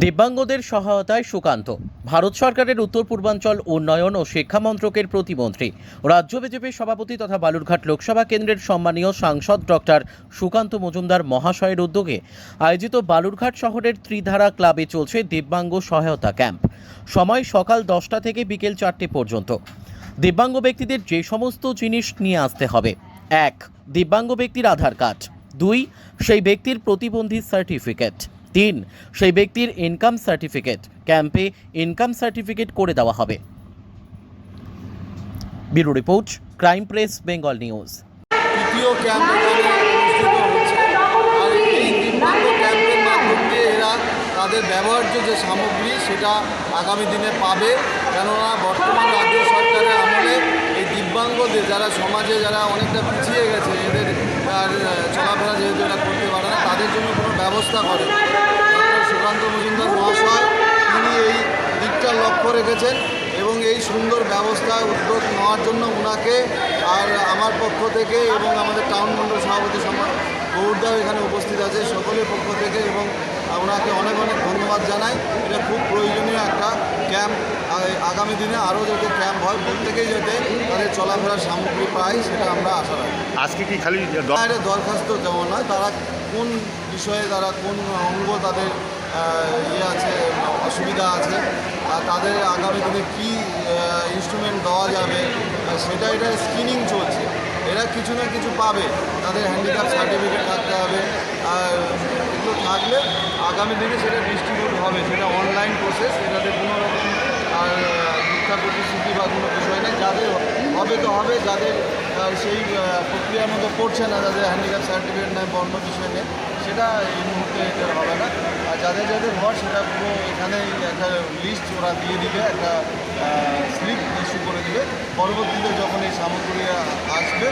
দিব্যাঙ্গদের সহায়তায় সুকান্ত। ভারত সরকারের উত্তর পূর্বাঞ্চল উন্নয়ন ও শিক্ষা মন্ত্রকের প্রতিমন্ত্রী, রাজ্য বিজেপির সভাপতি তথা বালুরঘাট লোকসভা কেন্দ্রের সম্মানীয় সাংসদ ডক্টর সুকান্ত মজুমদার মহাশয়ের উদ্যোগে আয়োজিত বালুরঘাট শহরের ত্রিধারা ক্লাবে চলছে দিব্যাঙ্গ সহায়তা ক্যাম্প। সময় সকাল 10টা থেকে বিকেল 4টে পর্যন্ত। দিব্যাঙ্গ ব্যক্তিদের যে সমস্ত জিনিস নিয়ে আসতে হবে: 1. দিব্যাঙ্গ ব্যক্তির আধার কার্ড। 2. সেই ব্যক্তির প্রতিবন্ধী সার্টিফিকেট। 3. সেই ব্যক্তির ইনকাম সার্টিফিকেট। ক্যাম্পে ইনকাম সার্টিফিকেট করে দেওয়া হবে। Bureau report, crime press, Bengal news. তৃতীয় ক্যাম্প এখানে অনুষ্ঠিত হচ্ছে। আর এই দিব্যাঙ্গ ক্যাম্পের মাধ্যম দিয়ে এরা তাদের ব্যবহার্য যে সামগ্রী সেটা আগামী দিনে পাবে। কেননা বর্তমান রাজ্য সরকারের আমলে এই দিব্যাঙ্গদের যারা সমাজে যারা অনেকটা পিছিয়ে গেছে, এদের আর চলাফেরা যেহেতু এরা করতে পারে না, তাদের জন্য কোনো ব্যবস্থা করে ডক্টর সুকান্ত মজুমদার মহাশয় তিনি এই দিকটা লক্ষ্য রেখেছেন এবং এই সুন্দর ব্যবস্থা উদ্যোগ নেওয়ার জন্য ওনাকে আর আমার পক্ষ থেকে এবং আমাদের টাউন মণ্ডল সভাপতি গৌরদাও এখানে উপস্থিত আছে, সকলের পক্ষ থেকে এবং ওনাকে অনেক অনেক ধন্যবাদ জানাই। এটা খুব প্রয়োজনীয় একটা ক্যাম্প। আগামী দিনে আরও যাতে ক্যাম্প হয়, প্রত্যেকেই যাতে তাদের চলাফেরার সামগ্রী পায় সেটা আমরা আশা রাখি। আজকে কি খালি এটা দরখাস্ত যেমন নয়, তারা কোন বিষয়ে তারা কোন অঙ্গ তাদের আছে অসুবিধা আছে, আর তাদের আগামী দিনে কী ইনস্ট্রুমেন্ট দেওয়া যাবে সেটা এটা স্ক্রিনিং চলছে। এরা কিছু না কিছু পাবে, তাদের হ্যান্ডিক্যাপ সার্টিফিকেট থাকতে হবে, আর এগুলো থাকলে আগামী দিনে সেটা ডিস্ট্রিবিউট হবে। সেটা অনলাইন প্রসেস, এটাতে কোনো রকম আর মিথ্যা প্রতিশ্রুতি বা কোনো বিষয় নেই। যাদের হবে তো হবে, যাদের সেই প্রক্রিয়ার মধ্যে পড়ছে না, যাদের হ্যান্ডিক্যাপ সার্টিফিকেট নেই বা অন্য বিষয় নেই, সেটা এই মুহূর্তে এটা হবে না। আর যাদের যাদের হয় সেটা পুরো এখানেই একটা লিস্ট ওরা দিয়ে দিবে, একটা স্লিপ ইস্যু করে দিবে। পরবর্তীতে যখন এই সামগ্রী আসবে